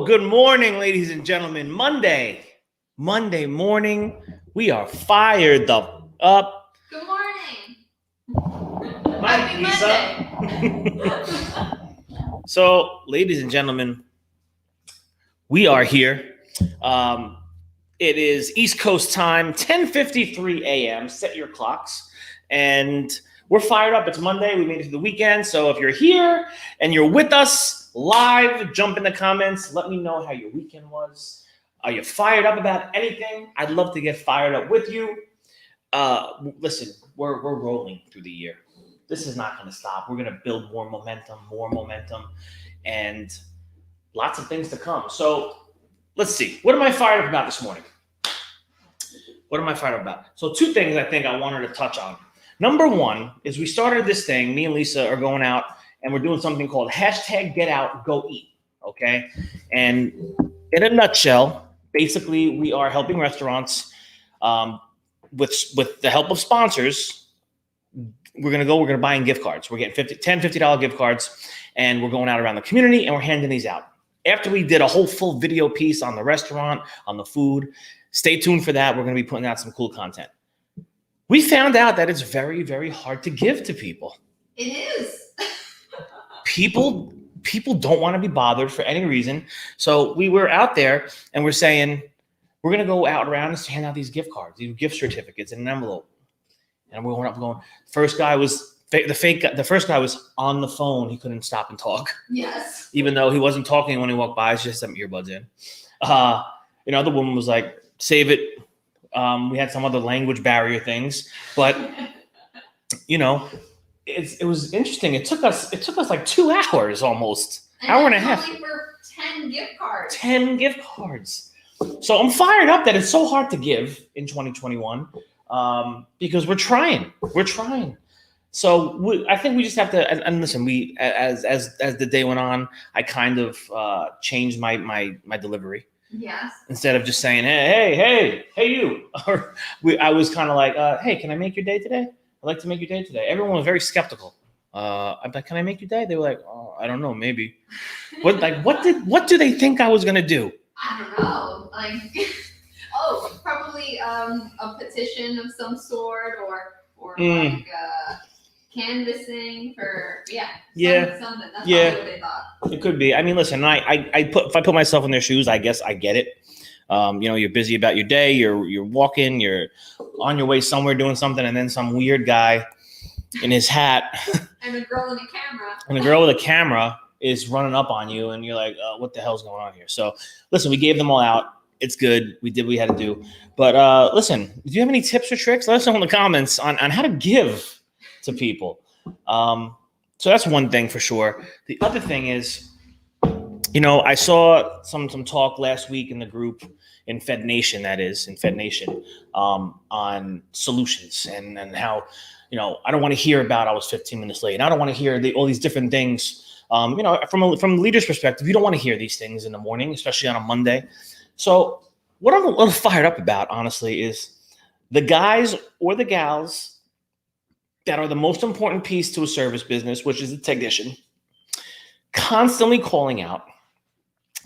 Good morning, ladies and gentlemen. Monday morning. We are fired up. Good morning. Happy Lisa. So, ladies and gentlemen, we are here. It is East Coast time, 10:53 a.m. Set your clocks. And we're fired up. It's Monday. We made it to the weekend. So if you're here and you're with us live, jump in the comments. Let me know how your weekend was. Are you fired up about anything? I'd love to get fired up with you. Listen, we're rolling through the year. This is not going to stop. We're going to build more momentum, and lots of things to come. So let's see. What am I fired up about this morning? So two things I think I wanted to touch on. Number one is we started this thing. Me and Lisa are going out and we're doing something called #GetOutGoEat. Okay. And in a nutshell, basically we are helping restaurants with the help of sponsors. We're going to buy in gift cards. We're getting $50 gift cards, and we're going out around the community and we're handing these out. After we did a whole full video piece on the restaurant, on the food, stay tuned for that. We're going to be putting out some cool content. We found out that it's very, very hard to give to people. It is. People don't want to be bothered for any reason. So we were out there and we're saying, we're going to go out around and hand out these gift cards, these gift certificates in an envelope. And we went up going, the first guy was on the phone. He couldn't stop and talk. Yes. Even though he wasn't talking when he walked by, he just had some earbuds in. The woman was like, save it. We had some other language barrier things, but it was interesting. It took us like 2 hours almost, hour and a half. Only for 10 gift cards. 10 gift cards. So I'm fired up that it's so hard to give in 2021 because we're trying. So I think we just have to. And listen, we as the day went on, I kind of changed my delivery. Yes. Instead of just saying, hey, you, I was kind of like, hey, can I make your day today? I'd like to make your day today. Everyone was very skeptical. I'm like, can I make your day? They were like, oh, I don't know, maybe. What do they think I was gonna do? I don't know. Probably a petition of some sort, or like canvassing for something. That's probably what they thought. It could be. I mean, listen, if I put myself in their shoes, I guess I get it. You're busy about your day, you're walking, you're on your way somewhere doing something, and then some weird guy in his hat and a girl with a camera is running up on you, and you're like, what the hell's going on here? So listen, we gave them all out. It's good. We did what we had to do. But listen, do you have any tips or tricks? Let us know in the comments on how to give to people. So that's one thing for sure. The other thing is, I saw some talk last week in the group in Fed Nation, on solutions and how, I don't want to hear about I was 15 minutes late. I don't want to hear all these different things. From a leader's perspective, you don't want to hear these things in the morning, especially on a Monday. So what I'm a little fired up about, honestly, is the guys or the gals that are the most important piece to a service business, which is the technician, constantly calling out,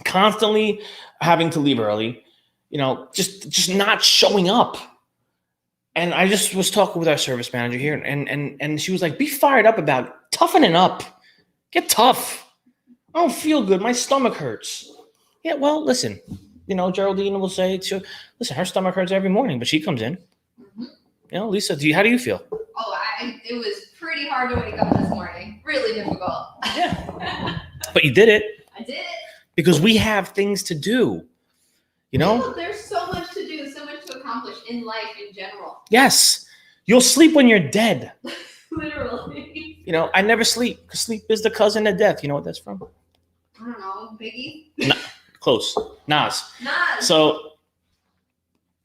constantly having to leave early, just not showing up. And I just was talking with our service manager here, and she was like, be fired up about toughening up. Get tough. I don't feel good. My stomach hurts. Yeah, well, listen, Geraldine will say, listen, her stomach hurts every morning, but she comes in. Mm-hmm. Lisa, how do you feel? Oh, it was pretty hard to wake up this morning. Really difficult. Yeah. But you did it. I did it. Because we have things to do. There's so much to do, so much to accomplish in life in general. Yes. You'll sleep when you're dead. Literally. I never sleep because sleep is the cousin of death. You know what that's from? I don't know. Biggie? Close. Nas. So,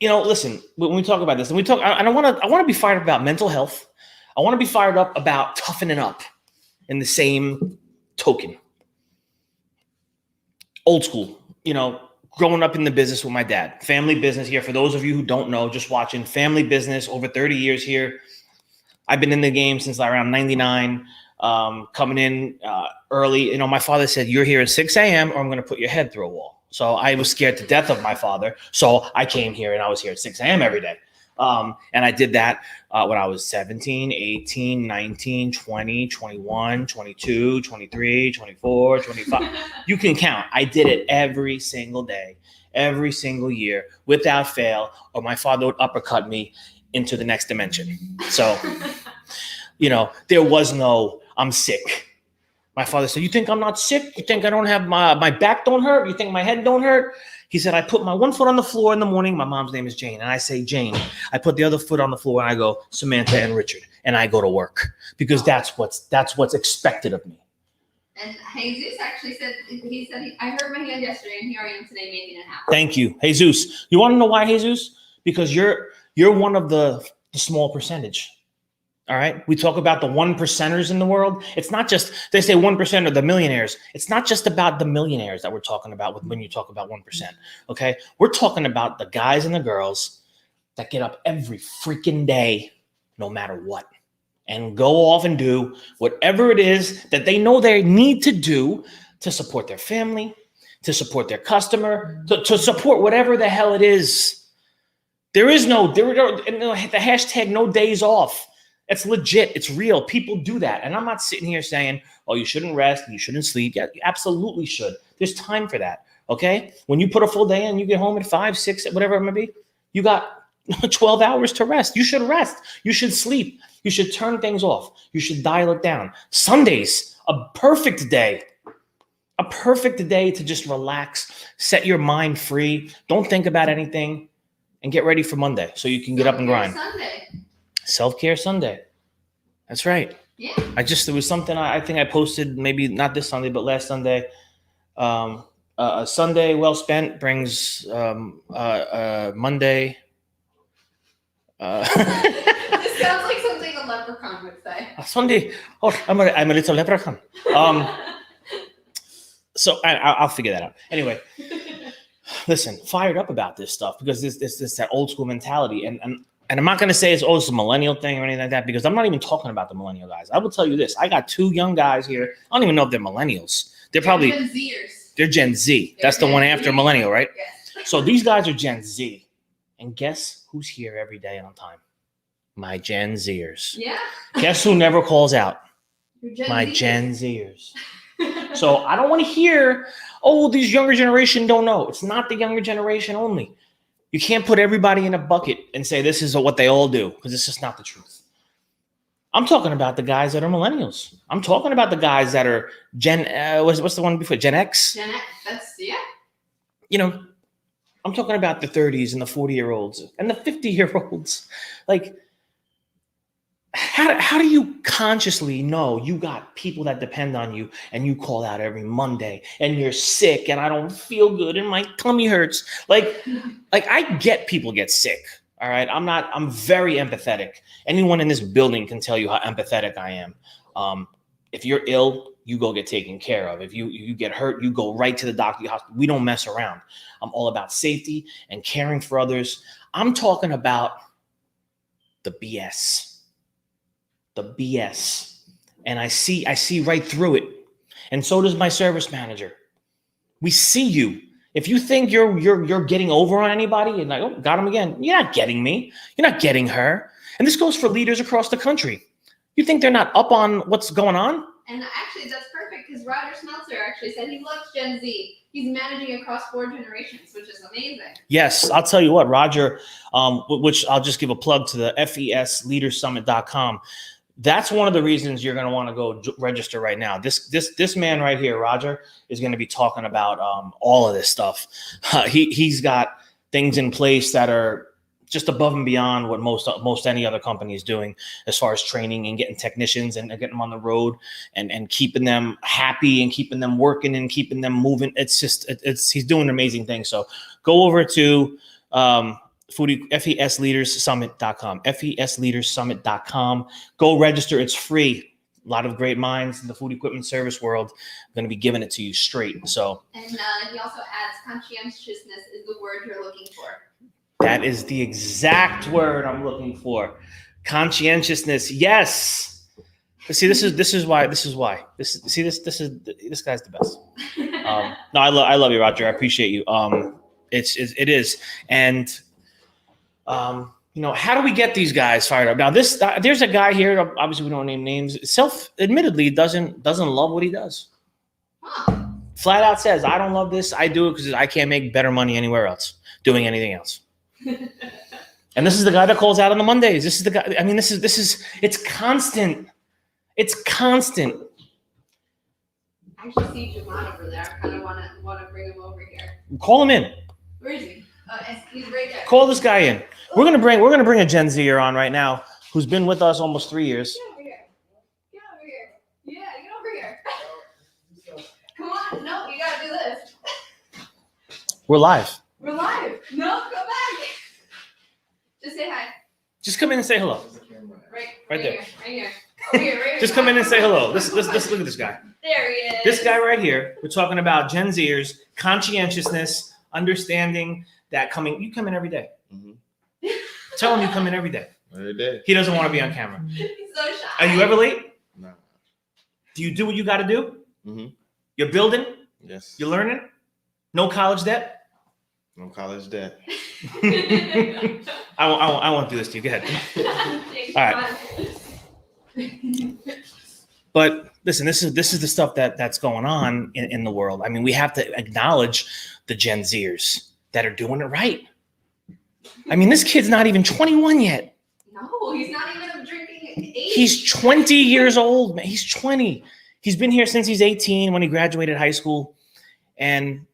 listen, when we talk about this, and I want to be fired up about mental health. I want to be fired up about toughening up in the same token. Old school, growing up in the business with my dad, family business here. For those of you who don't know, just watching, family business, over 30 years here. I've been in the game since around 99, coming in early. My father said, you're here at 6 a.m. or I'm going to put your head through a wall. So I was scared to death of my father. So I came here and I was here at 6 a.m. every day. And I did that when I was 17, 18, 19, 20, 21, 22, 23, 24, 25. You can count. I did it every single day, every single year, without fail, or my father would uppercut me into the next dimension. So, there was no, I'm sick. My father said, you think I'm not sick? You think I don't have my back don't hurt? You think my head don't hurt? He said, I put my one foot on the floor in the morning. My mom's name is Jane. And I say, Jane. I put the other foot on the floor and I go, Samantha and Richard. And I go to work because that's what's expected of me. And Jesus actually said, I hurt my hand yesterday and here I am today making it happen. Thank you, Jesus. You want to know why, Jesus? Because you're one of the small percentage. All right. We talk about the 1%ers in the world. It's not just, they say 1% of the millionaires. It's not just about the millionaires that we're talking about when you talk about 1%. Okay. We're talking about the guys and the girls that get up every freaking day, no matter what, and go off and do whatever it is that they know they need to do to support their family, to support their customer, to support whatever the hell it is. The hashtag no days off. It's legit. It's real. People do that. And I'm not sitting here saying, oh, you shouldn't rest and you shouldn't sleep. Yeah, you absolutely should. There's time for that. Okay. When you put a full day in, you get home at 5, 6, whatever it may be, you got 12 hours to rest. You should rest. You should sleep. You should turn things off. You should dial it down. Sundays, a perfect day to just relax, set your mind free. Don't think about anything and get ready for Monday so you can get up and grind. Self-care Sunday. That's right. Yeah. There was something I think I posted, maybe not this Sunday, but last Sunday. A Sunday well spent brings Monday. This sounds like something a leprechaun would say. Sunday. Oh, I'm a little leprechaun. So I'll figure that out. Anyway, listen, fired up about this stuff because this that old school mentality and I'm not going to say it's a millennial thing or anything like that because I'm not even talking about the millennial guys. I will tell you this. I got 2 young guys here. I don't even know if they're millennials. They're probably Gen Zers. They're Gen Z. That's the one after millennial, right? Yes. So these guys are Gen Z. And guess who's here every day on time? My Gen Zers. Yeah. Guess who never calls out? My Z. Gen Zers. So I don't want to hear, these younger generation don't know. It's not the younger generation only. You can't put everybody in a bucket and say this is what they all do because it's just not the truth. I'm talking about the guys that are millennials. I'm talking about the guys that are what's the one before? Gen X? Gen X, that's, yeah. I'm talking about the 30s and the 40-year-olds and the 50-year-olds. Like, how do you consciously know you got people that depend on you and you call out every Monday and you're sick and I don't feel good and my tummy hurts? Like I get people get sick. All right. I'm very empathetic. Anyone in this building can tell you how empathetic I am. If you're ill, you go get taken care of. If you get hurt, you go right to the doctor. We don't mess around. I'm all about safety and caring for others. I'm talking about the BS. The BS. And I see right through it. And so does my service manager. We see you. If you think you're getting over on anybody and like, oh, got him again. You're not getting me. You're not getting her. And this goes for leaders across the country. You think they're not up on what's going on? And actually, that's perfect because Roger Smeltzer actually said he loves Gen Z. He's managing across 4 generations, which is amazing. Yes, I'll tell you what, Roger, which I'll just give a plug to the fesleadersummit.com. That's one of the reasons you're going to want to go register right now. This man right here, Roger, is going to be talking about all of this stuff. He's got things in place that are just above and beyond what most any other company is doing as far as training and getting technicians and getting them on the road and keeping them happy and keeping them working and keeping them moving. He's doing amazing things. So go over to fesleadersummit.com, fesleadersummit.com. Go register. It's free. A lot of great minds in the food equipment service world are going to be giving it to you straight. So, and he also adds conscientiousness is the word you're looking for. That is the exact word I'm looking for. Conscientiousness. Yes. See, this is why. This guy's the best. No, I love you, Roger. I appreciate you. It is. And, how do we get these guys fired up? Now, there's a guy here. Obviously, we don't name names. Admittedly, doesn't love what he does. Huh. Flat out says, "I don't love this. I do it because I can't make better money anywhere else doing anything else." And this is the guy that calls out on the Mondays. This is the guy. I mean, this is. It's constant. It's constant. I actually see Javon over there. I kind of want to bring him over here. Call him in. Where is he? He's right there. Call this guy in. We're gonna bring a Gen Zer on right now who's been with us almost 3 years. Get over here. Get over here. Yeah, get over here. Come on. No, you gotta do this. We're live. We're live. No, go back. Just say hi. Just come in and say hello. Right there. here. Right here. Right here. Right here. Just come in and say hello. Let's look at this guy. There he is. This guy right here. We're talking about Gen Zers, conscientiousness, understanding that you come in every day. Mhm. Tell him you come in every day. Every day. He doesn't want to be on camera. He's so shy. Are you ever late? No. Do you do what you got to do? Mhm. You're building. Yes. You're learning. No college debt. No college debt. I won't do this to you. Go ahead. Thanks, All right. But listen, this is the stuff that's going on in the world. I mean, we have to acknowledge the Gen Zers that are doing it right. I mean, this kid's not even 21 yet. No, he's not even of drinking age. He's 20 years old, man. He's 20. He's been here since he's 18 when he graduated high school. And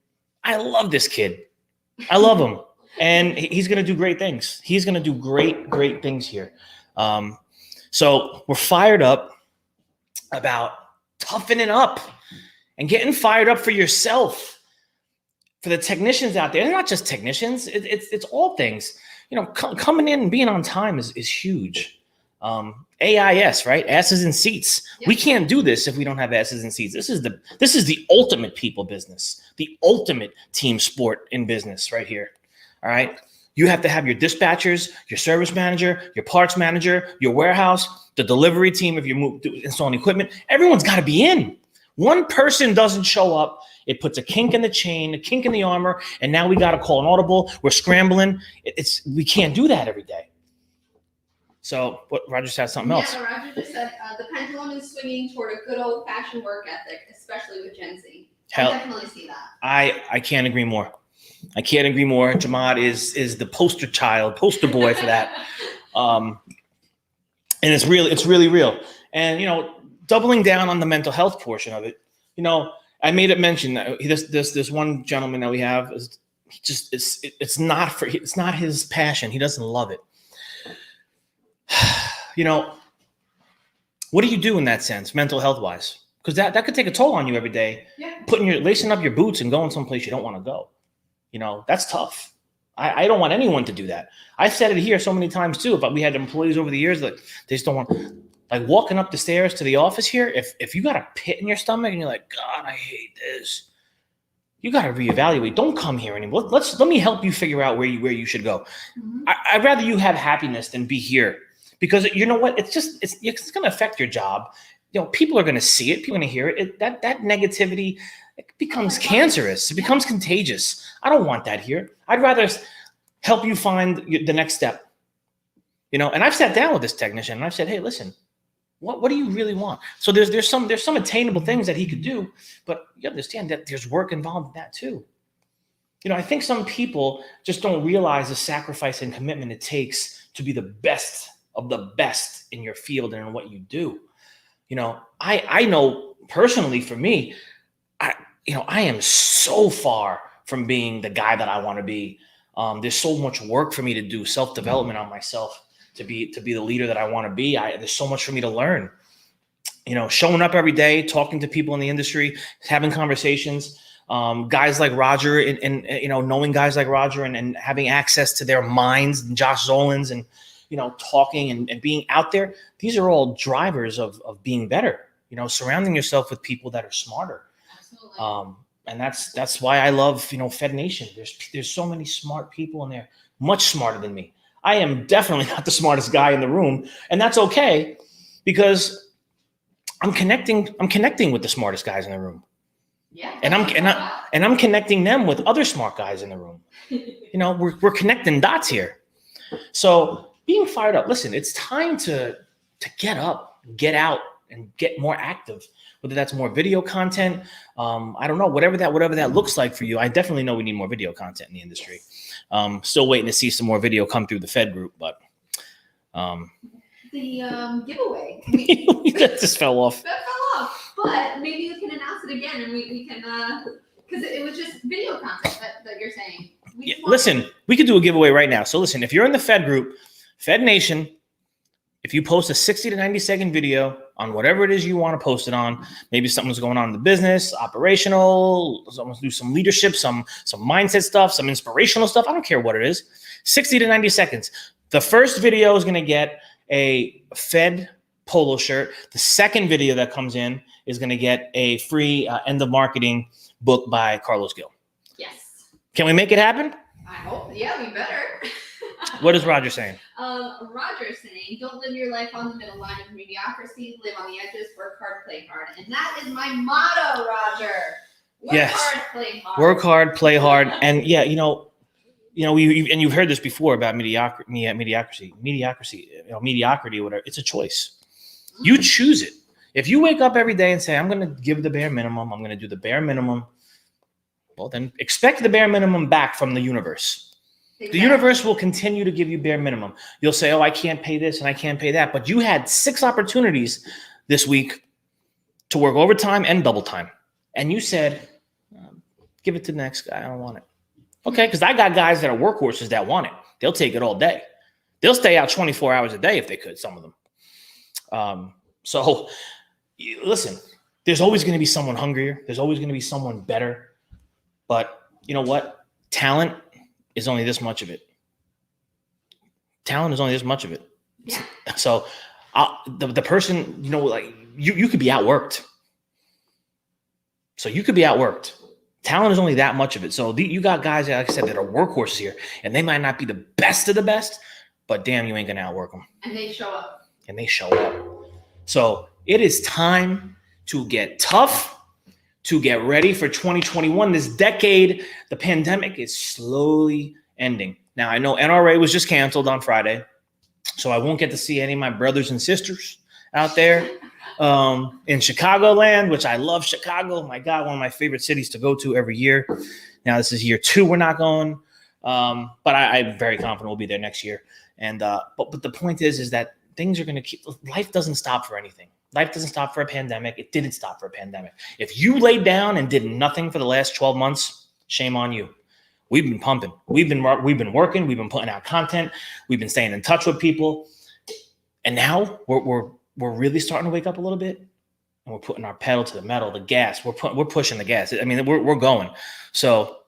I love this kid. I love him. And he's going to do great things. He's going to do great things here. So we're fired up about toughening up and getting fired up for yourself, for the technicians out there. They're not just technicians. It's all things. Coming in and being on time is huge. AIS, right? Asses in seats. Yep. We can't do this if we don't have asses in seats. This is the ultimate people business, the ultimate team sport in business right here. All right. You have to have your dispatchers, your service manager, your parts manager, your warehouse, the delivery team. If you're installing equipment, everyone's got to be in. One person doesn't show up. It puts a kink in the chain, a kink in the armor, and now we got to call an audible. We're scrambling. We can't do that every day. So, what Roger said something else. Yeah, Roger just said the pendulum is swinging toward a good old-fashioned work ethic, especially with Gen Z. Hell, I definitely see that. I can't agree more. I can't agree more. Jamad is the poster boy for that. And it's really real. And doubling down on the mental health portion of it. I made it mention that this one gentleman that we have it's not his passion. He doesn't love it. What do you do in that sense, mental health wise? Because that could take a toll on you every day. Yeah. Lacing up your boots and going someplace you don't want to go. That's tough. I don't want anyone to do that. I've said it here so many times too. But we had employees over the years that they just don't want, like walking up the stairs to the office here. If you got a pit in your stomach and you're like, God, I hate this, you got to reevaluate. Don't come here anymore. Let me help you figure out where you should go. Mm-hmm. I'd rather you have happiness than be here, because you know what? It's going to affect your job. People are going to see it. People are going to hear it. That negativity, it becomes cancerous. It becomes contagious. I don't want that here. I'd rather help you find the next step. And I've sat down with this technician and I've said, hey, listen, what do you really want? So there's some attainable things that he could do, but you understand that there's work involved in that too. I think some people just don't realize the sacrifice and commitment it takes to be the best of the best in your field and in what you do. I know personally for me, I am so far from being the guy that I want to be. There's so much work for me to do, self-development on myself to be the leader that I want to be. There's so much for me to learn. Showing up every day, talking to people in the industry, having conversations, guys like Roger, and knowing guys like Roger and having access to their minds, and Josh Zolan's, and talking and being out there. These are all drivers of being better. Surrounding yourself with people that are smarter. Absolutely. And that's why I love, Fed Nation. There's so many smart people in there, much smarter than me. I am definitely not the smartest guy in the room, and that's okay, because I'm connecting with the smartest guys in the room. Yeah. And I'm connecting them with other smart guys in the room. You know, we're connecting dots here. So being fired up, listen, it's time to get up, get out, and get more active. Whether that's more video content, I don't know, whatever that looks like for you. I definitely know we need more video content in the industry. Still waiting to see some more video come through the Fed group, but the giveaway. that just fell off. That fell off, but maybe we can announce it again, and we can because it was just video content that you're saying. Yeah, listen, we could do a giveaway right now. So listen, if you're in the Fed group, Fed Nation, if you post a 60 to 90 second video on whatever it is you want to post it on, maybe something's going on in the business, operational, someone's do some leadership, some mindset stuff, some inspirational stuff. I don't care what it is. 60 to 90 seconds. The first video is going to get a Fed polo shirt. The second video that comes in is going to get a free End of Marketing book by Carlos Gill. Yes. Can we make it happen? I hope. Yeah, we better. What is Roger saying? Roger's saying, don't live your life on the middle line of mediocrity. Live on the edges. Work hard, play hard. And that is my motto, Roger. Work hard, play hard. Work hard, play hard. And yeah, and you've heard this before about mediocrity, mediocrity, whatever. It's a choice. You choose it. If you wake up every day and say, I'm going to give the bare minimum, I'm going to do the bare minimum, well, then expect the bare minimum back from the universe. Exactly. The universe will continue to give you bare minimum. You'll say, oh, I can't pay this and I can't pay that. But you had 6 opportunities this week to work overtime and double time. And you said, give it to the next guy. I don't want it. Okay, because I got guys that are workhorses that want it. They'll take it all day. They'll stay out 24 hours a day if they could, some of them. So listen, there's always going to be someone hungrier. There's always going to be someone better. But you know what? Talent is only this much of it. Talent is only this much of it. Yeah. So the person, like you could be outworked. So you could be outworked. Talent is only that much of it. So you got guys, like I said, that are workhorses here, and they might not be the best of the best, but damn, you ain't going to outwork them. And they show up. So it is time to get tough, to get ready for 2021. This decade, the pandemic is slowly ending. Now, I know NRA was just canceled on Friday, so I won't get to see any of my brothers and sisters out there in Chicagoland, which I love Chicago. My God, one of my favorite cities to go to every year. Now, this is year 2 we're not going, but I'm very confident we'll be there next year. And but the point is that things are going to keep. Life doesn't stop for anything. Life doesn't stop for a pandemic. It didn't stop for a pandemic. If you laid down and did nothing for the last 12 months, shame on you. We've been pumping. We've been working. We've been putting out content. We've been staying in touch with people. And now we're really starting to wake up a little bit, and we're putting our pedal to the metal, the gas. We're pushing the gas. I mean, we're going. So,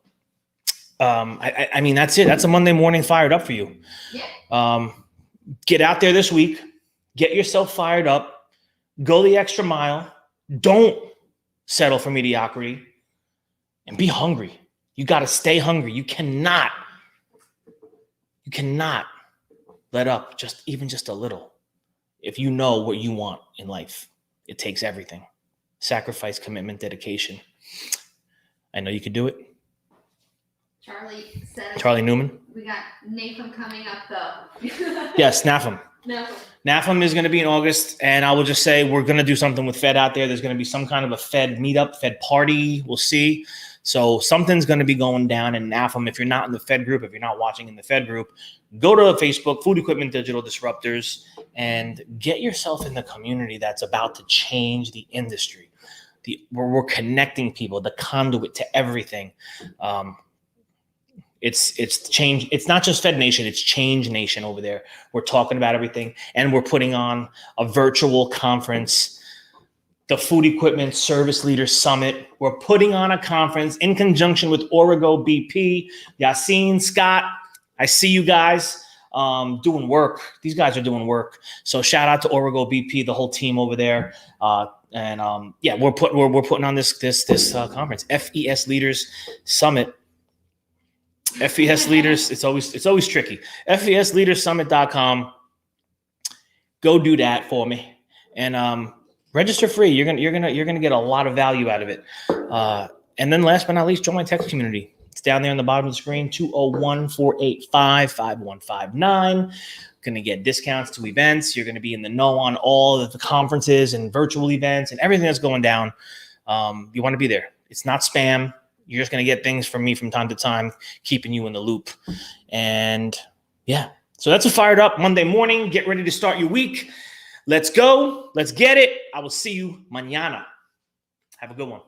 I mean, that's it. That's a Monday morning fired up for you. Yeah. Get out there this week. Get yourself fired up. Go the extra mile. Don't settle for mediocrity, and be hungry. You got to stay hungry. You cannot let up just a little. If you know what you want in life, it takes everything. Sacrifice, commitment, dedication. I know you can do it. Charlie said. Charlie Newman. We got Nathan coming up though. Yes, NAFM. No. NAFM is going to be in August, and I will just say we're going to do something with Fed out there. There's going to be some kind of a Fed meetup, Fed party. We'll see. So something's going to be going down in NAFM. If you're not in the Fed group, if you're not watching in the Fed group, go to Facebook, Food Equipment Digital Disruptors, and get yourself in the community that's about to change the industry. We're connecting people, the conduit to everything. It's change. It's not just Fed Nation. It's Change Nation over there. We're talking about everything, and we're putting on a virtual conference, the Food Equipment Service Leaders Summit. We're putting on a conference in conjunction with Origo BP, Yassine, Scott. I see you guys doing work. These guys are doing work. So shout out to Origo BP, the whole team over there. Yeah, we're putting on this conference, FES Leaders Summit. FES Leaders, it's always tricky. FESLeadersSummit.com. Go do that for me, and register free. You're gonna get a lot of value out of it. And then last but not least, join my text community. It's down there on the bottom of the screen, 201-485-5159. Going to get discounts to events. You're going to be in the know on all of the conferences and virtual events and everything that's going down. You want to be there. It's not spam. You're just going to get things from me from time to time, keeping you in the loop. And yeah, so that's a fired up Monday morning. Get ready to start your week. Let's go. Let's get it. I will see you mañana. Have a good one.